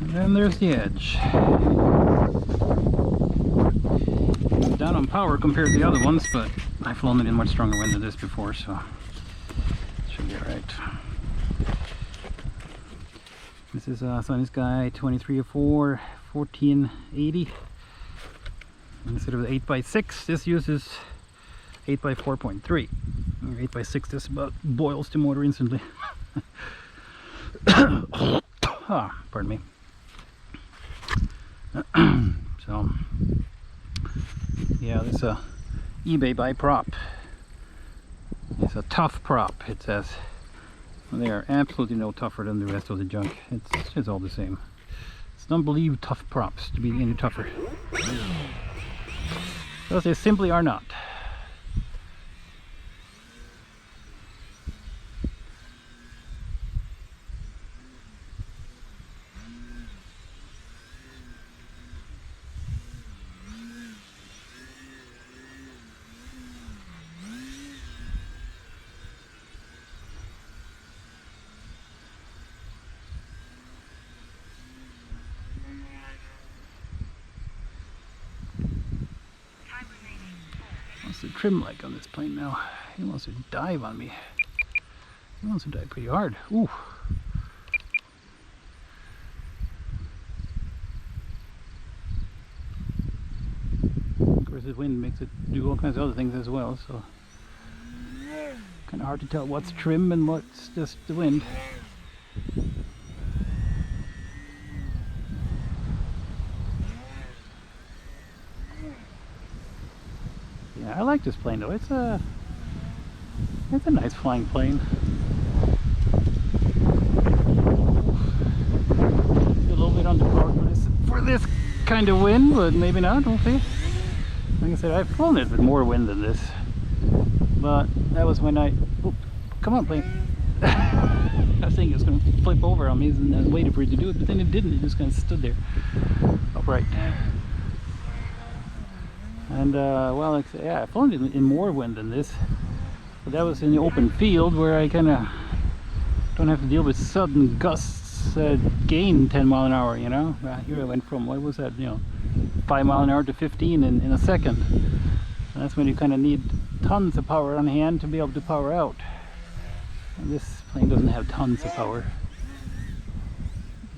And then there's the edge. Down on power compared to the other ones, but I've flown it in much stronger wind than this before, so it should be alright. This is Sunny Sky 2304 1480. Instead of the 8x6, this uses 8x4.3. 8x6 just about boils the motor instantly. Pardon me. So, yeah, this is a eBay buy prop. It's a tough prop, it says. They are absolutely no tougher than the rest of the junk. It's all the same. It's unbelievable tough props to be any tougher. Because they simply are not. What's the trim like on this plane now? He wants to dive on me. He wants to dive pretty hard. Ooh. Of course, the wind makes it do all kinds of other things as well, so kind of hard to tell what's trim and what's just the wind. Yeah, I like this plane though. It's a nice flying plane. A little bit underpowered for this kind of wind, but maybe not. We'll see. Like I said, I've flown it with more wind than this, but that was when I. Oh, come on, plane! I was thinking it was going to flip over on me, and I waited for it to do it, but then it didn't. It just kind of stood there upright. And well, like I said, yeah, I've flown it in more wind than this, but that was in the open field where I kind of don't have to deal with sudden gusts that gain 10 mile an hour, you know. Here I went from, what was that, you know, 5 mile an hour to 15 in a second. And that's when you kind of need tons of power on hand to be able to power out. And this plane doesn't have tons of power,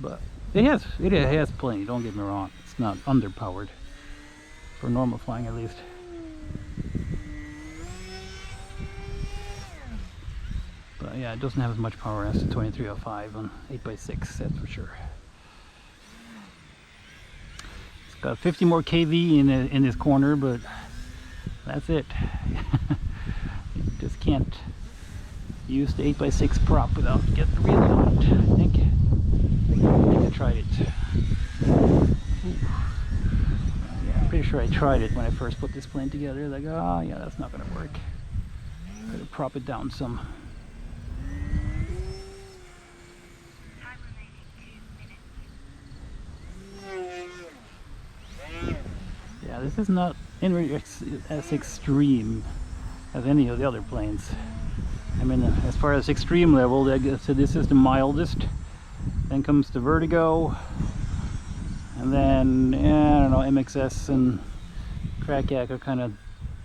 but it has plenty, don't get me wrong. It's not underpowered. For normal flying at least. But yeah, it doesn't have as much power as the 2305 on 8x6, that's for sure. It's got 50 more kV in this corner, but that's it. You just can't use the 8x6 prop without getting really hot. I think I tried it. Ooh. Pretty sure I tried it when I first put this plane together. Like, oh yeah, that's not gonna work. Gotta prop it down some. Yeah, this is not as extreme as any of the other planes. I mean, as far as extreme level, I guess this is the mildest. Then comes the Vertigo. And then, yeah, I don't know, MXS and Crack Yak are kind of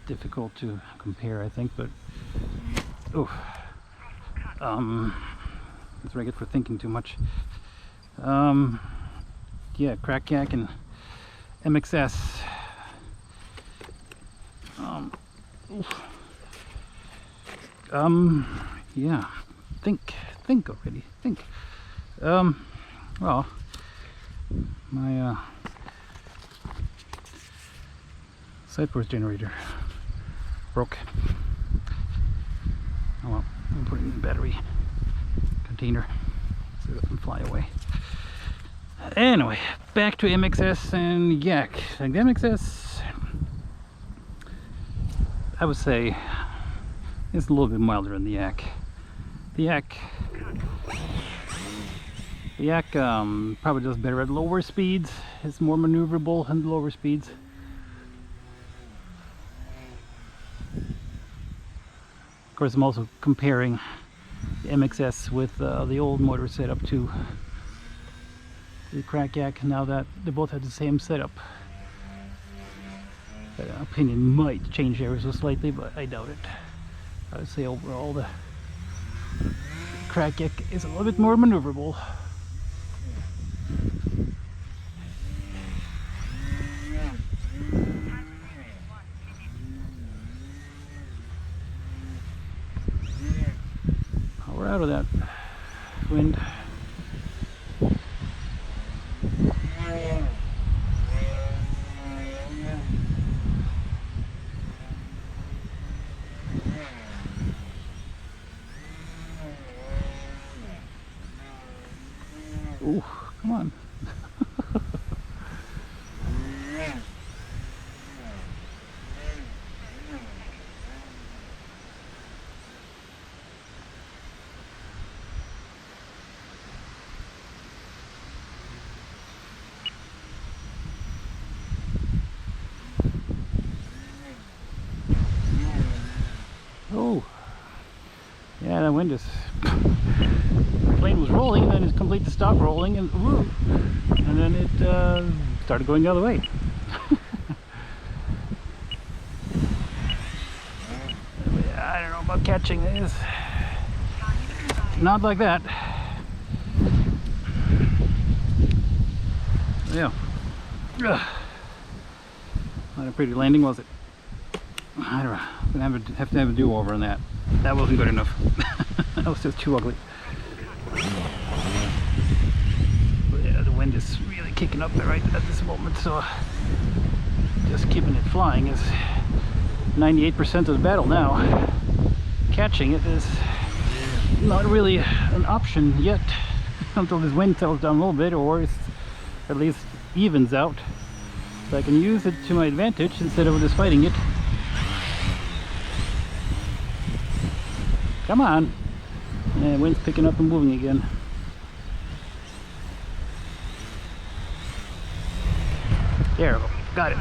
difficult to compare, I think, but oh, that's what I get for thinking too much. Yeah, Crack Yak and MXS. Yeah, think already, think. Well, my side force generator broke. Oh well, I'll put it in the battery container so it doesn't fly away. Anyway, back to MXS and Yak. Like the MXS, I would say it's a little bit milder than the Yak. The Yak probably does better at lower speeds. It's more maneuverable at lower speeds. Of course, I'm also comparing the MXS with the old motor setup too. the Crack Yak, now that they both have the same setup. Opinion might change ever so slightly, but I doubt it. I would say overall the Crack Yak is a little bit more maneuverable. We're out of that wind. Ooh, come on. Oh, yeah, that wind is. The plane was rolling, and then it completely stopped rolling, and woo, and then it started going the other way. I don't know about catching this. Not like that. Yeah. Not a pretty landing, was it? I don't know. I'm gonna have to have a do-over on that. That wasn't good enough. That was just too ugly. But yeah, the wind is really kicking up there right at this moment, so just keeping it flying is 98% of the battle now. Catching it is not really an option yet until this wind settles down a little bit, or it's at least evens out, so I can use it to my advantage instead of just fighting it. Come on! Yeah, wind's picking up and moving again. There we go. Got it.